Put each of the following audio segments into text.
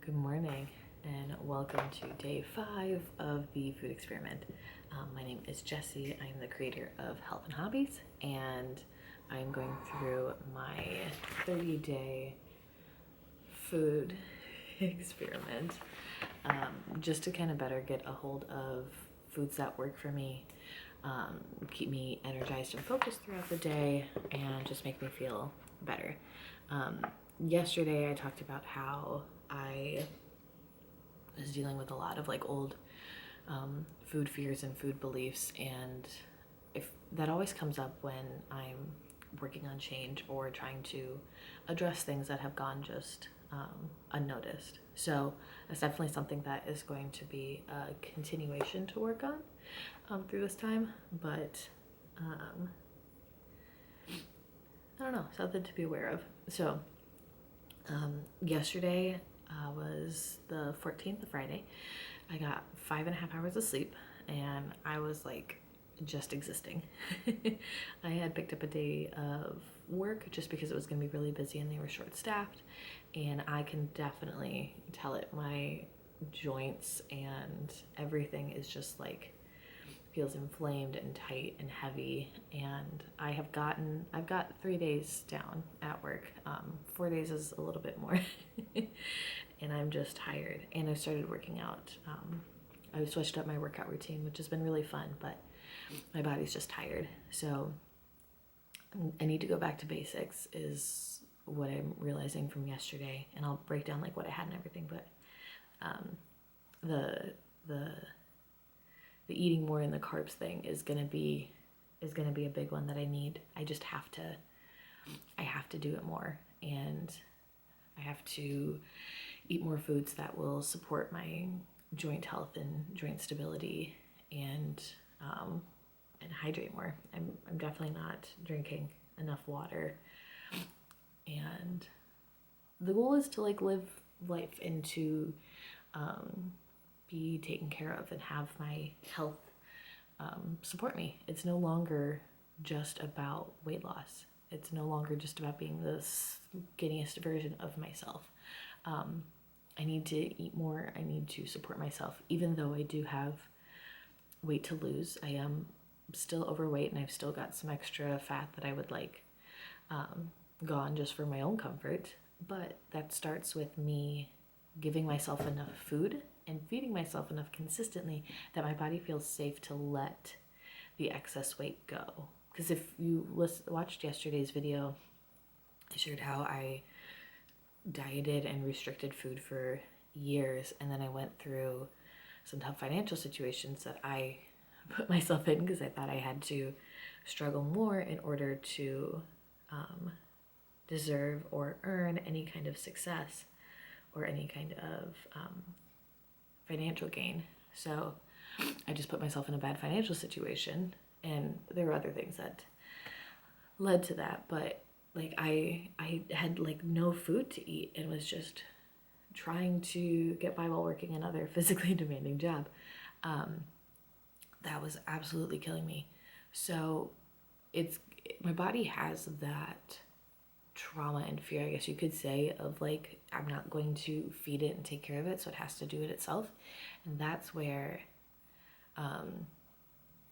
Good morning and welcome to day 5 of the food experiment. My name is Jessie. I am the creator of Health and Hobbies, and I'm going through my 30-day food experiment just to kind of better get a hold of foods that work for me, keep me energized and focused throughout the day, and just make me feel better. Yesterday I talked about how I was dealing with a lot of like old food fears and food beliefs, and if that always comes up when I'm working on change or trying to address things that have gone just unnoticed. So that's definitely something that is going to be a continuation to work on through this time, but I don't know, something to be aware of. So yesterday was the 14th, the Friday. I got 5.5 hours of sleep, and I was like just existing. I had picked up a day of work just because it was going to be really busy and they were short staffed, and I can definitely tell it. My joints and everything is just like feels inflamed and tight and heavy, and I've got 3 days down at work. 4 days is a little bit more. And I'm just tired, and I started working out. I switched up my workout routine, which has been really fun, but my body's just tired, so I need to go back to basics is what I'm realizing from yesterday, and I'll break down like what I had and everything. But the eating more and the carbs thing is gonna be a big one that I need. I just have to do it more, and I have to eat more foods that will support my joint health and joint stability, and hydrate more. I'm definitely not drinking enough water, and the goal is to like live life and to be taken care of and have my health support me. It's no longer just about weight loss. It's no longer just about being the skinniest version of myself. I need to eat more. I need to support myself. Even though I do have weight to lose, I am still overweight, and I've still got some extra fat that I would like gone just for my own comfort. But that starts with me giving myself enough food and feeding myself enough consistently that my body feels safe to let the excess weight go. Because if you watched yesterday's video, I shared how I dieted and restricted food for years, and then I went through some tough financial situations that I put myself in because I thought I had to struggle more in order to deserve or earn any kind of success or any kind of financial gain. So I just put myself in a bad financial situation, and there were other things that led to that, but like I had like no food to eat and was just trying to get by while working another physically demanding job. That was absolutely killing me. So my body has that trauma and fear, I guess you could say, of like, I'm not going to feed it and take care of it, so it has to do it itself. And that's where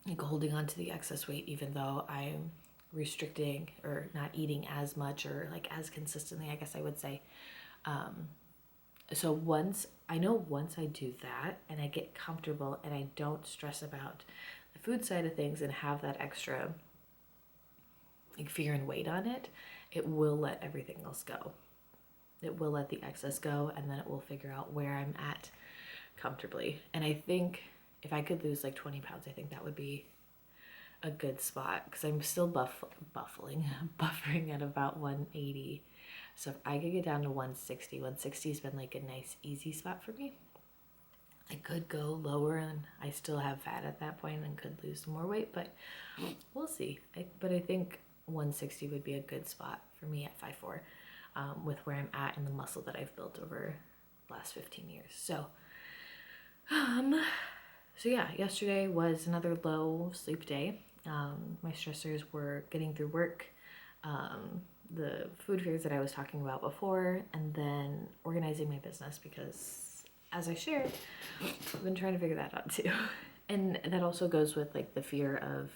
like holding on to the excess weight, even though I'm restricting or not eating as much or like as consistently, I guess I would say. So once I do that and I get comfortable and I don't stress about the food side of things and have that extra like fear and weight on it, it will let everything else go. It will let the excess go, and then it will figure out where I'm at comfortably. And I think if I could lose like 20 pounds, I think that would be a good spot, because I'm still buffering at about 180. So if I could get down to 160, 160 has been like a nice easy spot for me. I could go lower, and I still have fat at that point and could lose some more weight, but we'll see. But I think 160 would be a good spot for me at 5'4", with where I'm at and the muscle that I've built over the last 15 years. So yeah, yesterday was another low sleep day. My stressors were getting through work, the food fairs that I was talking about before, and then organizing my business because, as I shared, I've been trying to figure that out too. And that also goes with like the fear of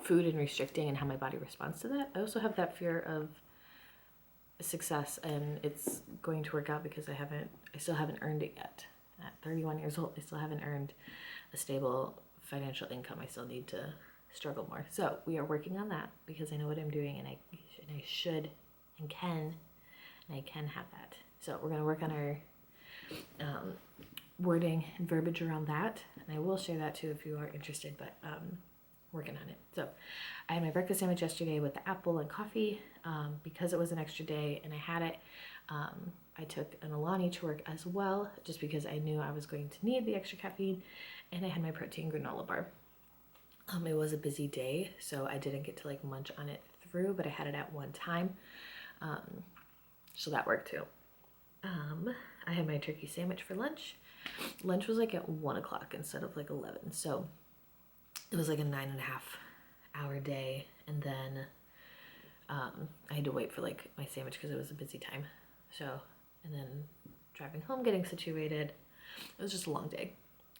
food and restricting and how my body responds to that. I also have that fear of success, and it's going to work out because I still haven't earned it yet. At 31 years old, I still haven't earned a stable financial income. I still need to struggle more. So we are working on that because I know what I'm doing, and I should and I can have that. So we're gonna work on our wording and verbiage around that, and I will share that too if you are interested, but working on it. So I had my breakfast sandwich yesterday with the apple and coffee because it was an extra day and I had it. I took an Alani to work as well just because I knew I was going to need the extra caffeine, and I had my protein granola bar. It was a busy day, so I didn't get to like munch on it through, but I had it at one time, so that worked too. I had my turkey sandwich for lunch. Lunch was like at 1 o'clock instead of like 11, so it was like a 9.5 hour day, and then I had to wait for like my sandwich because it was a busy time. So, and then driving home, getting situated. It was just a long day.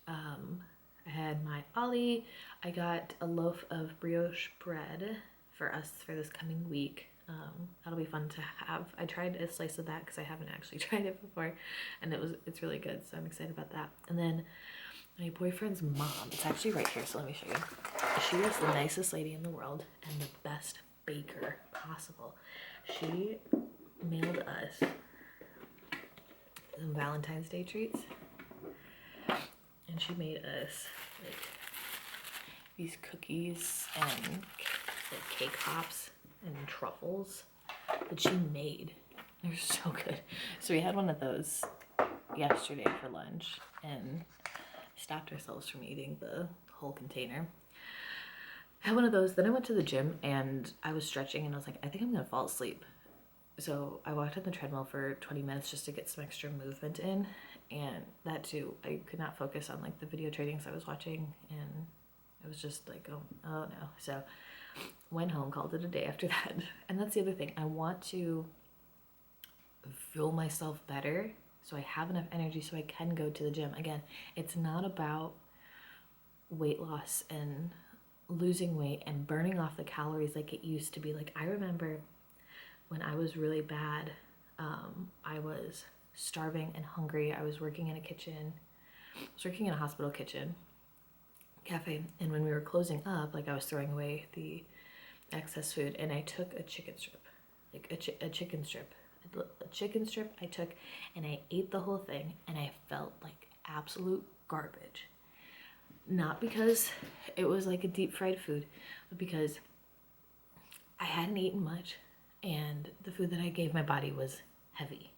I had my Ollie. I got a loaf of brioche bread for us for this coming week. That'll be fun to have. I tried a slice of that because I haven't actually tried it before, and it's really good, so I'm excited about that. And then my boyfriend's mom, it's actually right here, so let me show you. She is the nicest lady in the world and the best baker possible. She mailed us some Valentine's Day treats, and she made us like these cookies and like cake pops and truffles that she made. They're so good. So we had one of those yesterday for lunch and stopped ourselves from eating the whole container. I had one of those, then I went to the gym and I was stretching and I was like, I think I'm gonna fall asleep. So I walked on the treadmill for 20 minutes just to get some extra movement in, and that too, I could not focus on like the video trainings I was watching, and it was just like, oh no. So went home, called it a day after that. And that's the other thing, I want to fuel myself better so I have enough energy so I can go to the gym. Again, it's not about weight loss and losing weight and burning off the calories like it used to be. Like I remember when I was really bad, I was starving and hungry. I was working in a kitchen. I was working in a hospital kitchen cafe, and when we were closing up, like I was throwing away the excess food, and I took a chicken strip, like a chicken strip I took, and I ate the whole thing, and I felt like absolute garbage. Not because it was like a deep fried food, but because I hadn't eaten much, and the food that I gave my body was heavy,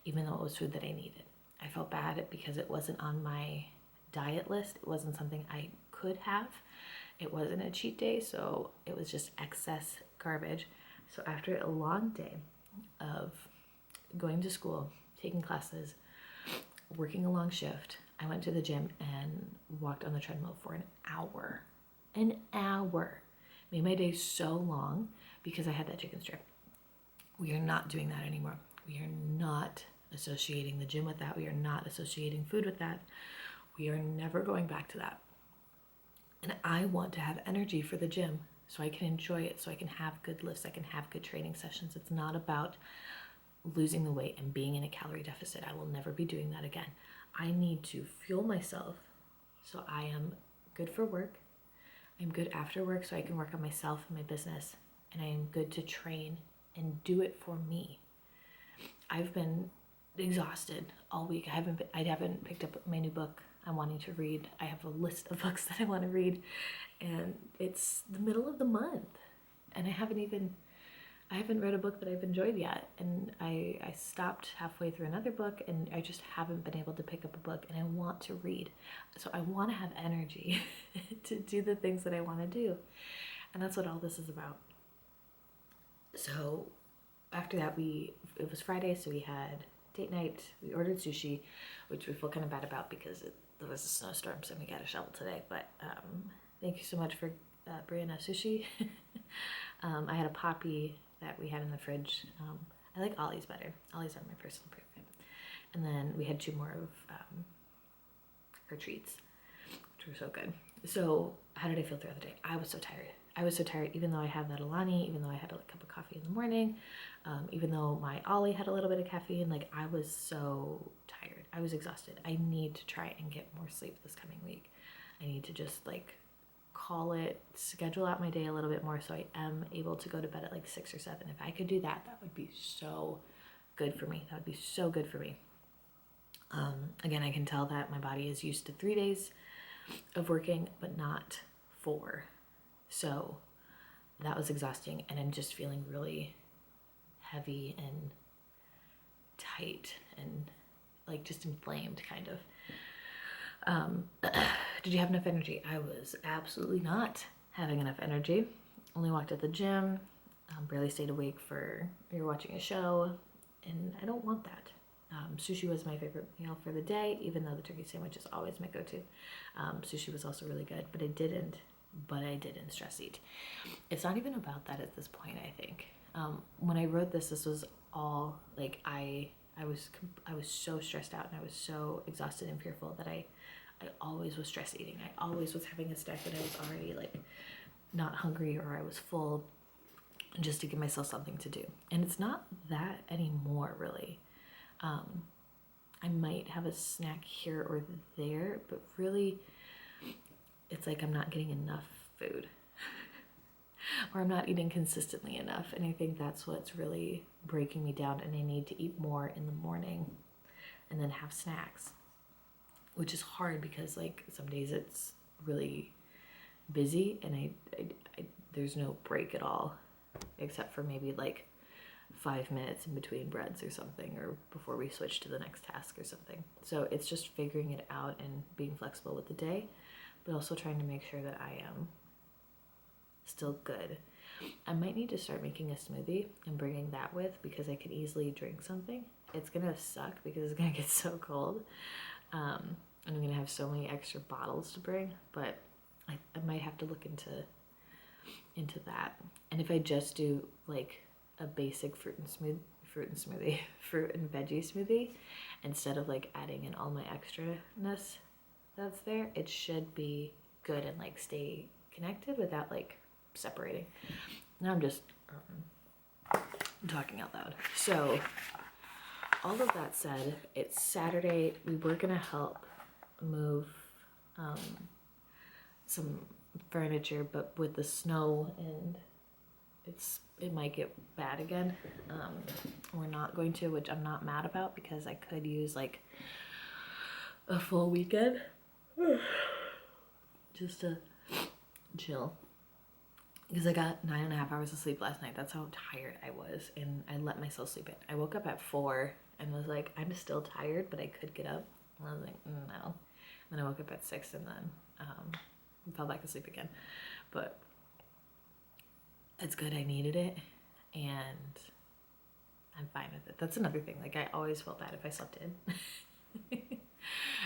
even though it was food that I needed. I felt bad because it wasn't on my diet list. It wasn't something I could have. It wasn't a cheat day, so it was just excess garbage. So after a long day of going to school, taking classes, working a long shift, I went to the gym and walked on the treadmill for an hour. An hour. Made my day so long because I had that chicken strip. We are not doing that anymore. We are not associating the gym with that. We are not associating food with that. We are never going back to that. And I want to have energy for the gym so I can enjoy it, so I can have good lifts, I can have good training sessions. It's not about losing the weight and being in a calorie deficit. I will never be doing that again. I need to fuel myself so I am good for work. I'm good after work so I can work on myself and my business. And I am good to train and do it for me. I've been exhausted all week. I haven't picked up my new book I'm wanting to read. I have a list of books that I want to read, and it's the middle of the month, and I haven't read a book that I've enjoyed yet. And I stopped halfway through another book, and I just haven't been able to pick up a book, and I want to read. So I want to have energy to do the things that I want to do. And that's what all this is about. So after that, it was Friday, so we had date night. We ordered sushi, which we feel kind of bad about because there was a snowstorm, so we got a shovel today. But thank you so much for Brianna Sushi. I had a Poppy that we had in the fridge. I like Ollie's better. Ollie's are my personal favorite. And then we had 2 more of her treats, which were so good. So how did I feel throughout the day? I was so tired. I was so tired, even though I had that Alani, even though I had a cup of coffee in the morning, even though my Ollie had a little bit of caffeine. Like, I was so tired. I was exhausted. I need to try and get more sleep this coming week. I need to just like call it, schedule out my day a little bit more so I am able to go to bed at like 6 or 7. If I could do that, that would be so good for me. That would be so good for me. Again, I can tell that my body is used to 3 days of working, but not 4. So that was exhausting, and I'm just feeling really heavy and tight and like just inflamed, kind of. Did you have enough energy? I was absolutely not having enough energy. Only walked at the gym, barely stayed awake for you're watching a show, and I don't want that. Sushi was my favorite meal for the day, even though the turkey sandwich is always my go-to. Sushi was also really good, but I didn't stress eat. It's not even about that at this point, I think. When I wrote this was all like I was so stressed out and I was so exhausted and fearful that I always was stress eating. I always was having a snack when I was already like not hungry or I was full, just to give myself something to do. And it's not that anymore, really. I might have a snack here or there, but really it's like I'm not getting enough food or I'm not eating consistently enough. And I think that's what's really breaking me down, and I need to eat more in the morning and then have snacks, which is hard because like some days it's really busy and I there's no break at all, except for maybe like 5 minutes in between breads or something, or before we switch to the next task or something. So it's just figuring it out and being flexible with the day, but also trying to make sure that I am still good. I might need to start making a smoothie and bringing that with, because I could easily drink something. It's gonna suck because it's gonna get so cold, and I'm gonna have so many extra bottles to bring, but I might have to look into that. And if I just do like a basic fruit and veggie smoothie, instead of like adding in all my extraness that's there, it should be good and like stay connected without like separating. Now I'm just talking out loud. So all of that said, it's Saturday. We were gonna help move some furniture, but with the snow and it might get bad again. We're not going to, which I'm not mad about, because I could use like a full weekend just to chill, because I got 9.5 hours of sleep last night. That's how tired I was, and I let myself sleep in. I woke up at 4 and was like, I'm still tired, but I could get up. And I was like, no. And then I woke up at 6 and then fell back asleep again. But it's good. I needed it, and I'm fine with it. That's another thing. Like, I always felt bad if I slept in.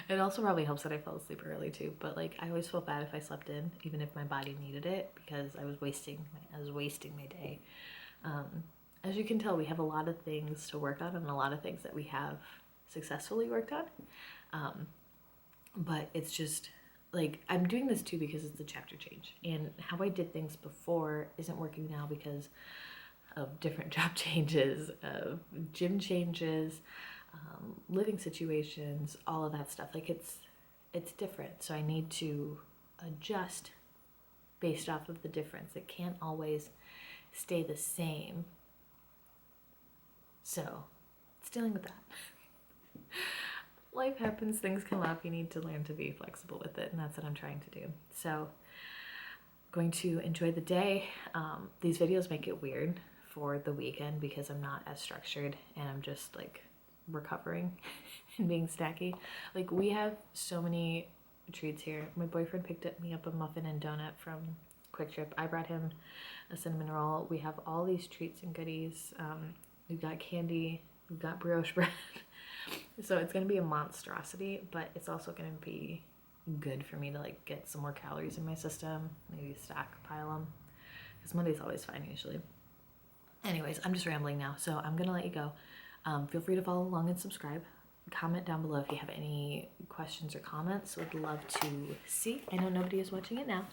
It also probably helps that I fell asleep early too, but like I always felt bad if I slept in, even if my body needed it, because I was wasting my day. As you can tell, we have a lot of things to work on and a lot of things that we have successfully worked on. But it's just like, I'm doing this too because it's a chapter change, and how I did things before isn't working now because of different job changes, of gym changes, living situations, all of that stuff. Like it's different, so I need to adjust based off of the difference. It can't always stay the same, so it's dealing with that. Life happens, things come up, you need to learn to be flexible with it, and that's what I'm trying to do. So going to enjoy the day. These videos make it weird for the weekend because I'm not as structured and I'm just like recovering and being snacky. Like, we have so many treats here. My boyfriend picked me up a muffin and donut from Quick Trip. I brought him a cinnamon roll. We have all these treats and goodies. We've got candy, we've got brioche bread. So it's gonna be a monstrosity, but it's also gonna be good for me to like get some more calories in my system, maybe stockpile them. because Monday's always fine usually. Anyways, I'm just rambling now, so I'm gonna let you go. Feel free to follow along and subscribe. Comment down below if you have any questions or comments. Would love to see. I know nobody is watching it now,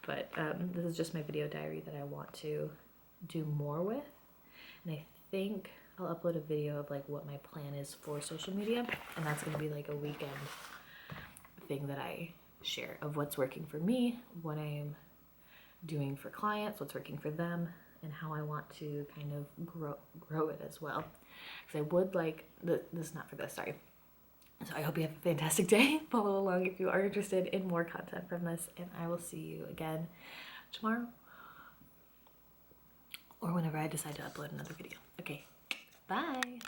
but this is just my video diary that I want to do more with. And I think I'll upload a video of like what my plan is for social media, and that's gonna be like a weekend thing that I share of what's working for me, what I'm doing for clients, what's working for them, and how I want to kind of grow it as well. Because I would like, this is not for this, sorry. So I hope you have a fantastic day. Follow along if you are interested in more content from this, and I will see you again tomorrow or whenever I decide to upload another video. Okay, bye.